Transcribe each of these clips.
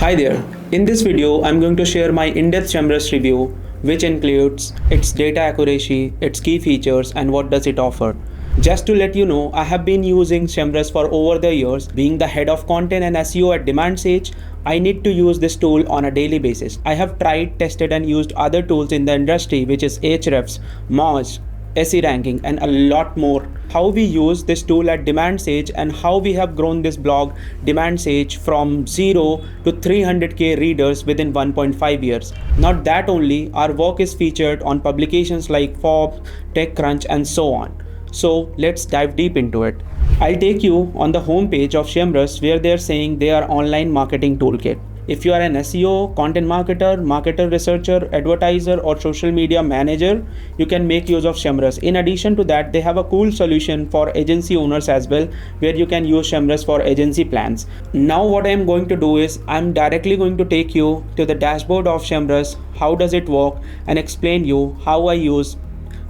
Hi there. In this video, I'm going to share my in-depth Semrush review, which includes its data accuracy, its key features, and what does it offer. Just to let you know, I have been using Semrush for over the years. Being the head of content and SEO at Demand Sage, I need to use this tool on a daily basis. I have tried, tested, and used other tools in the industry, which is Ahrefs, Moz, SE ranking, and a lot more. How we use this tool at Demand Sage and how we have grown this blog Demand Sage from 0 to 300k readers within 1.5 years. Not that only, our work is featured on publications like Forbes, TechCrunch, and so on. So let's dive deep into it. I'll take you on the homepage of Semrush where they're saying they are online marketing toolkit. If you are an SEO, content marketer researcher, advertiser, or social media manager, you can make use of Semrush. In addition to that, they have a cool solution for agency owners as well, where you can use Semrush for agency plans. Now what I'm going to do is I'm directly going to take you to the dashboard of Semrush, how does it work, and explain you how I use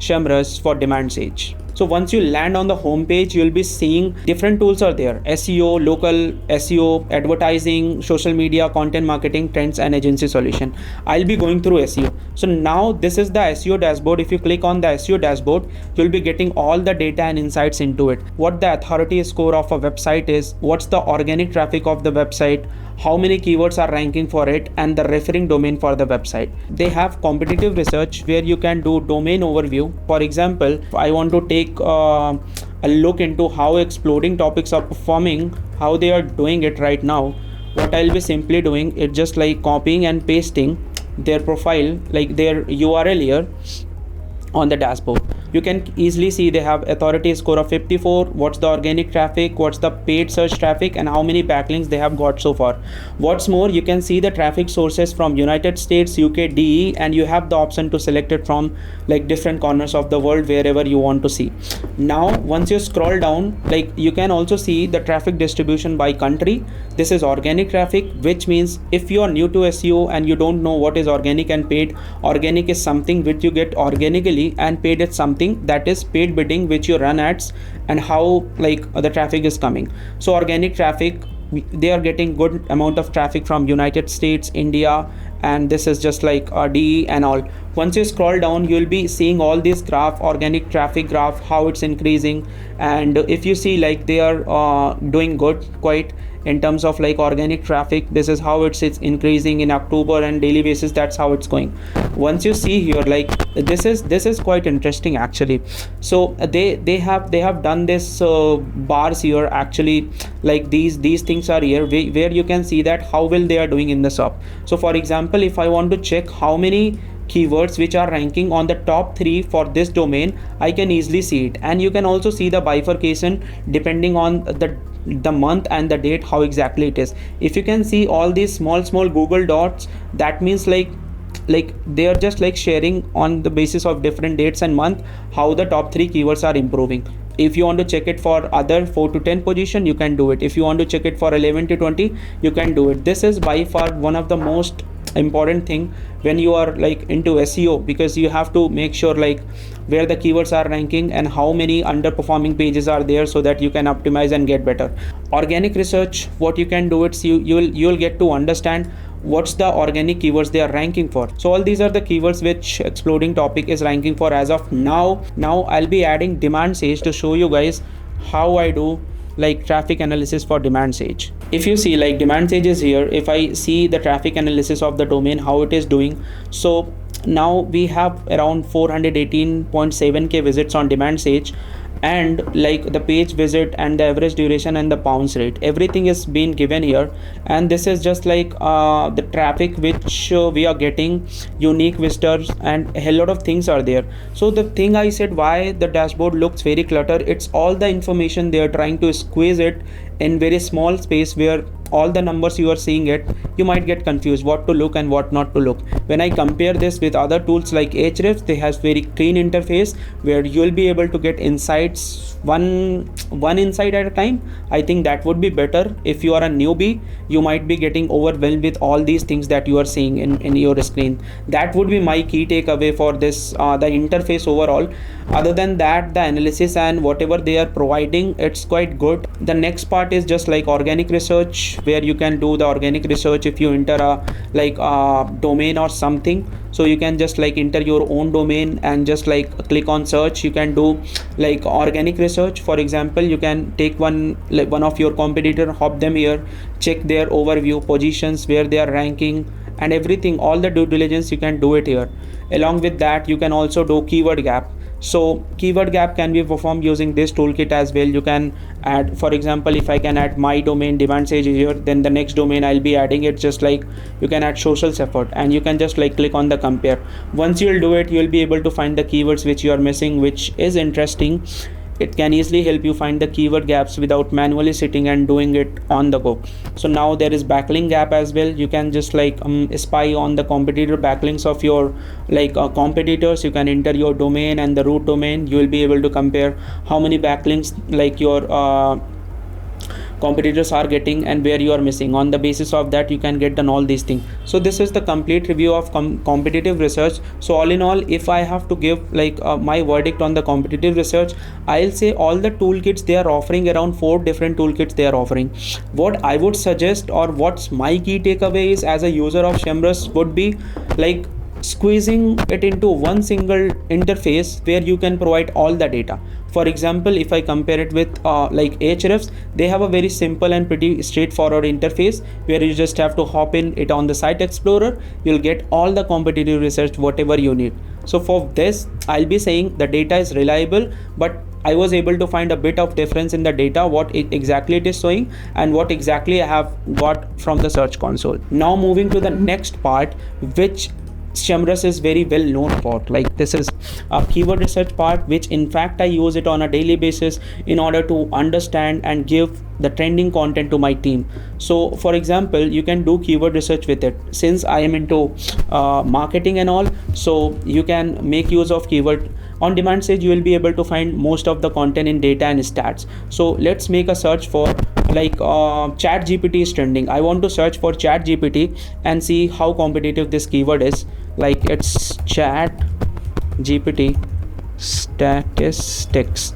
Semrush for Demand Sage. So once you land on the home page, you'll be seeing different tools are there: SEO, local SEO, advertising, social media, content marketing, trends, and agency solution. I'll be going through SEO. So now this is the SEO dashboard. If you click on the SEO dashboard, you'll be getting all the data and insights into it. What the authority score of a website is, what's the organic traffic of the website, how many keywords are ranking for it, and the referring domain for the website. They have competitive research where you can do domain overview. For example, if I want to take a look into how exploding topics are performing, how they are doing it right now, what I'll be simply doing is just like copying and pasting their profile, like their URL here on the dashboard. You can easily see they have authority score of 54, what's the organic traffic, what's the paid search traffic, and how many backlinks they have got so far. What's more, you can see the traffic sources from United States, UK, DE, and you have the option to select it from like different corners of the world, wherever you want to see. Now once you scroll down, like you can also see the traffic distribution by country. This is organic traffic, which means if you are new to SEO and you don't know what is organic and paid, organic is something which you get organically, and paid is something that is paid bidding, which you run ads, and how like the traffic is coming. So organic traffic, they are getting good amount of traffic from United States, India, and this is just like DE and all. Once you scroll down, you'll be seeing all this graph, organic traffic graph, how it's increasing. And if you see, like they are doing good quite in terms of like organic traffic. This is how it's increasing in October and daily basis. That's how it's going. Once you see here, like this is quite interesting actually. So they have done this bars here actually, like these things are here where you can see that how well they are doing in the shop. So for example, if I want to check how many keywords which are ranking on the top 3 for this domain, I can easily see it. And you can also see the bifurcation depending on the month and the date, how exactly it is. If you can see all these small Google dots, that means like they are just like sharing on the basis of different dates and month how the top 3 keywords are improving. If you want to check it for other 4 to 10 position, you can do it. If you want to check it for 11 to 20, you can do it. This is by far one of the most important thing when you are like into SEO, because you have to make sure like where the keywords are ranking and how many underperforming pages are there, so that you can optimize and get better. Organic research, what you can do, it's you'll get to understand what's the organic keywords they are ranking for. So all these are the keywords which exploding topic is ranking for as of now. Now I'll be adding Demand Sage to show you guys how I do like traffic analysis for Demand Sage. If you see, like Demand Sage is here. If I see the traffic analysis of the domain, how it is doing, so now we have around 418.7k visits on Demand Sage, and like the page visit and the average duration and the bounce rate, everything is being given here. And this is just like the traffic which we are getting, unique visitors, and a lot of things are there. So the thing I said, why the dashboard looks very cluttered, it's all the information they are trying to squeeze it in very small space, where all the numbers you are seeing it, you might get confused what to look and what not to look. When I compare this with other tools like Ahrefs, they has very clean interface where you'll be able to get insights, one insight at a time. I think that would be better. If you are a newbie, you might be getting overwhelmed with all these things that you are seeing in your screen. That would be my key takeaway for this, the interface overall. Other than that, the analysis and whatever they are providing, it's quite good. The next part part is just like organic research, where you can do the organic research if you enter a domain or something. So you can just like enter your own domain and just like click on search. You can do like organic research. For example, you can take one of your competitor, hop them here, check their overview, positions, where they are ranking and everything, all the due diligence you can do it here. Along with that, you can also do keyword gap. So keyword gap can be performed using this toolkit as well. You can add, for example, if I can add my domain demand sage here, then the next domain I'll be adding it, just like you can add social support, and you can just like click on the compare. Once you'll do it, you'll be able to find the keywords which you are missing, which is interesting. It can easily help you find the keyword gaps without manually sitting and doing it on the go. So now there is backlink gap as well. You can just like spy on the competitor backlinks of your competitors. You can enter your domain and the root domain. You will be able to compare how many backlinks like your competitors are getting and where you are missing. On the basis of that, you can get done all these things. So this is the complete review of competitive research. So all in all, if I have to give like my verdict on the competitive research, I'll say all the toolkits they are offering, around 4 different toolkits they are offering. What I would suggest, or what's my key takeaway is, as a user of Semrush, would be like squeezing it into one single interface where you can provide all the data. For example, if I compare it with like Ahrefs, they have a very simple and pretty straightforward interface where you just have to hop in it on the site explorer. You'll get all the competitive research whatever you need. So for this, I'll be saying the data is reliable, but I was able to find a bit of difference in the data, what exactly it is showing and what exactly I have got from the search console. Now moving to the next part, which Semrush is very well known for. Like, this is a keyword research part, which in fact I use it on a daily basis in order to understand and give the trending content to my team. So for example, you can do keyword research with it. Since I am into marketing and all, so you can make use of keyword. On demand stage, you will be able to find most of the content in data and stats. So let's make a search for like chat GPT is trending. I want to search for chat GPT and see how competitive this keyword is. Like, it's chat GPT statistics.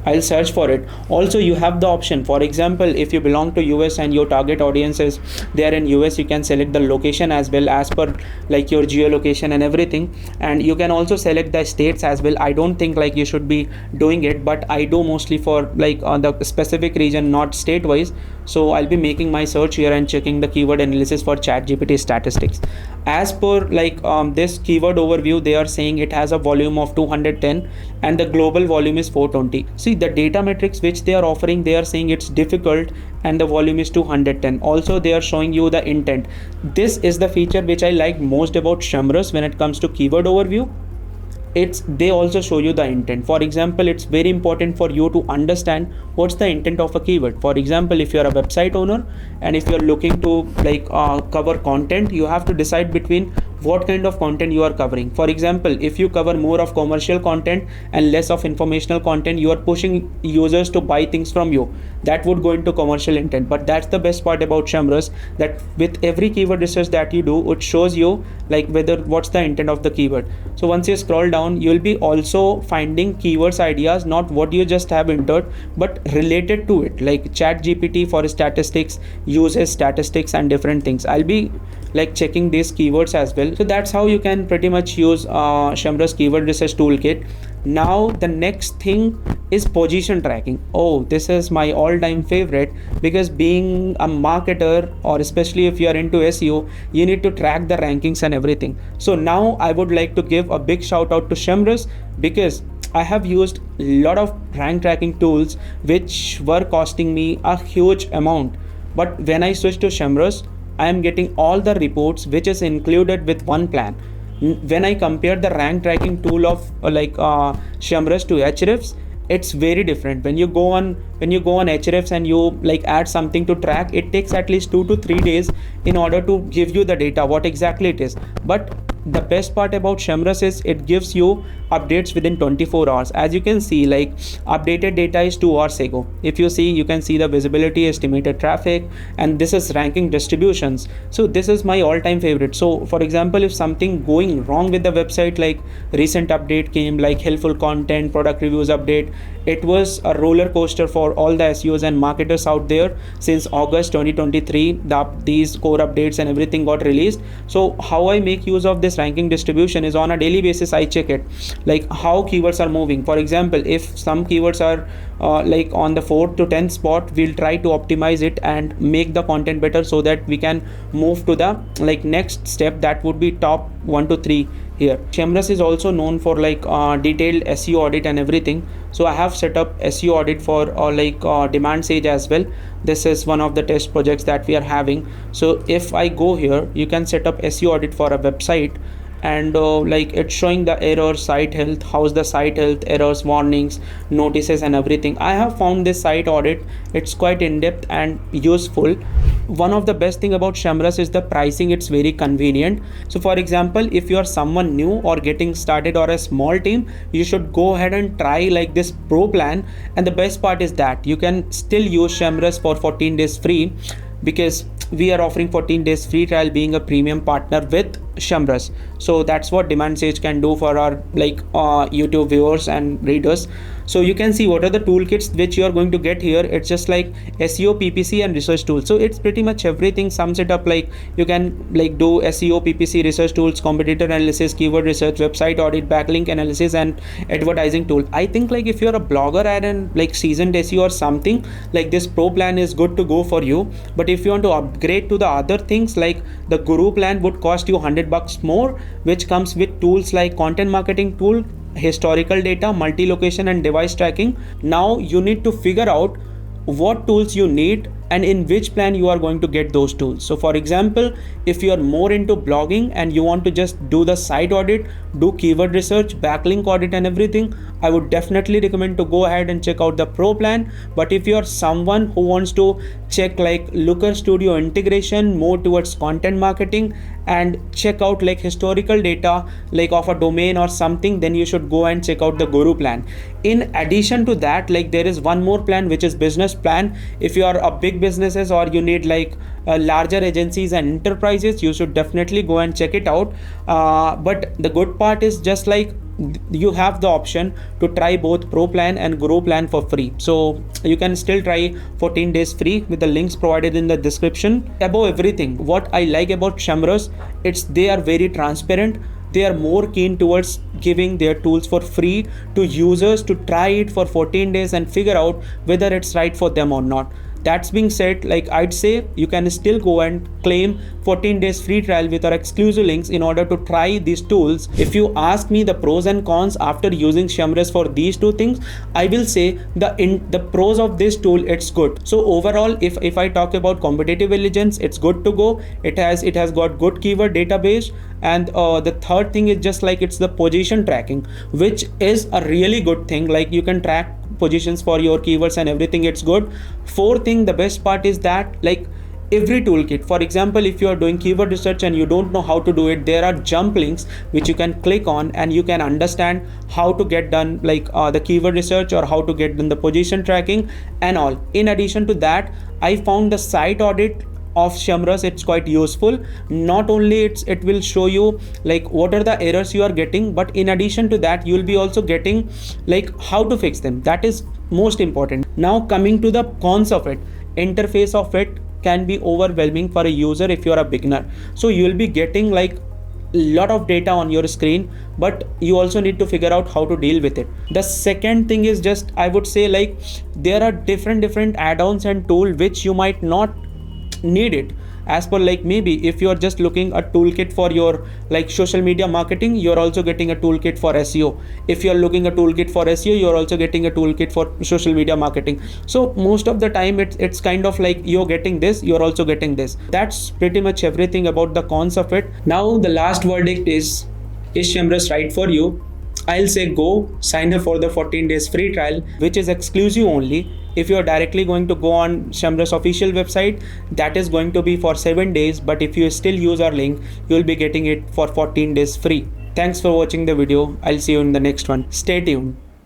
I'll search for it. Also, you have the option, for example, if you belong to US and your target audience is there in US, you can select the location as well as per like your geolocation and everything. And you can also select the states as well. I don't think like you should be doing it, but I do mostly for like on the specific region, not state wise. So I'll be making my search here and checking the keyword analysis for ChatGPT statistics. As per like this keyword overview, they are saying it has a volume of 210 and the global volume is 420. See, the data metrics which they are offering, they are saying it's difficult and the volume is 210. Also, they are showing you the intent. This is the feature which I like most about Semrush when it comes to keyword overview. They also show you the intent. For example, it's very important for you to understand what's the intent of a keyword. For example, if you're a website owner and if you're looking to like cover content, you have to decide between what kind of content you are covering. For example, if you cover more of commercial content and less of informational content, you are pushing users to buy things from you. That would go into commercial intent. But that's the best part about Semrush, that with every keyword research that you do, it shows you like what's the intent of the keyword. So once you scroll down, you'll be also finding keywords ideas, not what you just have entered, but related to it. Like chat GPT for statistics uses statistics and different things. I'll be like checking these keywords as well. So that's how you can pretty much use Semrush keyword research toolkit. Now the next thing is position tracking. Oh, this is my all-time favorite, because being a marketer, or especially if you are into SEO, you need to track the rankings and everything. So now I would like to give a big shout out to Semrush, because I have used a lot of rank tracking tools which were costing me a huge amount. But when I switched to Semrush, I am getting all the reports which is included with one plan. When I compare the rank tracking tool of Semrush to Ahrefs, it's very different. When you go on Ahrefs and you like add something to track, it takes at least 2 to 3 days in order to give you the data what exactly it is. But the best part about Semrush is it gives you updates within 24 hours. As you can see, like updated data is 2 hours ago. If you see, you can see the visibility, estimated traffic, and this is ranking distributions. So this is my all-time favorite. So for example, if something going wrong with the website, like recent update came, like helpful content, product reviews update, it was a roller coaster for all the SEOs and marketers out there. Since August 2023, these core updates and everything got released. So how I make use of this ranking distribution is on a daily basis. I check it, like how keywords are moving. For example, if some keywords are like on the 4th to 10th spot, we'll try to optimize it and make the content better so that we can move to the like next step, that would be top 1 to 3 here. Semrush is also known for like detailed SEO audit and everything. So I have set up SEO audit for demand sage as well. This is one of the test projects that we are having. So if I go here, you can set up SEO audit for a website, and like it's showing the errors, site health, how's the site health, errors, warnings, notices, and everything. I have found this site audit, it's quite in-depth and useful. One of the best thing about Semrush is the pricing. It's very convenient. So for example, if you are someone new or getting started or a small team, you should go ahead and try like this pro plan. And the best part is that you can still use Semrush for 14 days free, because we are offering 14 days free trial being a premium partner with Semrush. So that's what Demand Sage can do for our like YouTube viewers and readers. So you can see what are the toolkits which you are going to get here. It's just like SEO, PPC, and research tools. So it's pretty much everything sums it up. Like you can like do SEO, PPC, research tools, competitor analysis, keyword research, website audit, backlink analysis, and advertising tool. I think like if you're a blogger and like seasoned SEO or something, like this pro plan is good to go for you. But if you want to upgrade to the other things, like the Guru plan would cost you $100 more, which comes with tools like content marketing tool, historical data, multi-location, and device tracking. Now you need to figure out what tools you need and in which plan you are going to get those tools. So for example, if you are more into blogging and you want to just do the site audit, do keyword research, backlink audit, and everything, I would definitely recommend to go ahead and check out the pro plan. But if you are someone who wants to check like Looker Studio integration, more towards content marketing, and check out like historical data like of a domain or something, then you should go and check out the Guru plan. In addition to that, like there is one more plan, which is business plan. If you are a big businesses or you need like larger agencies and enterprises, you should definitely go and check it out. But the good part is just like you have the option to try both pro plan and Guru plan for free. So you can still try 14 days free with the links provided in the description. Above everything, what I like about Semrush, it's they are very transparent. They are more keen towards giving their tools for free to users to try it for 14 days and figure out whether it's right for them or not. That's being said, like I'd say you can still go and claim 14 days free trial with our exclusive links in order to try these tools. If you ask me the pros and cons after using Semrush for these two things, I will say the pros of this tool, it's good. So overall, if I talk about competitive intelligence, it's good to go. It has got good keyword database, and the third thing is just like it's the position tracking, which is a really good thing. Like you can track positions for your keywords and everything, it's good. Fourth thing, the best part is that like every toolkit, for example, if you are doing keyword research and you don't know how to do it, there are jump links which you can click on and you can understand how to get done like the keyword research or how to get done the position tracking and all. In addition to that, I found the site audit of Semrush, it's quite useful. Not only it will show you like what are the errors you are getting, but in addition to that, you will be also getting like how to fix them. That is most important. Now coming to the cons of it, interface of it can be overwhelming for a user if you are a beginner. So you will be getting like lot of data on your screen, but you also need to figure out how to deal with it. The second thing is just, I would say like there are different add-ons and tool which you might not need it. As per like maybe if you're just looking a toolkit for your like social media marketing, you're also getting a toolkit for SEO. If you're looking a toolkit for SEO, you're also getting a toolkit for social media marketing. So most of the time it's kind of like you're getting this, you're also getting this. That's pretty much everything about the cons of it. Now the last verdict is Semrush right for you? I'll say go sign up for the 14 days free trial, which is exclusive only. If you are directly going to go on Semrush official website, that is going to be for 7 days, but if you still use our link, you will be getting it for 14 days free. Thanks for watching the video. I'll see you in the next one. Stay tuned.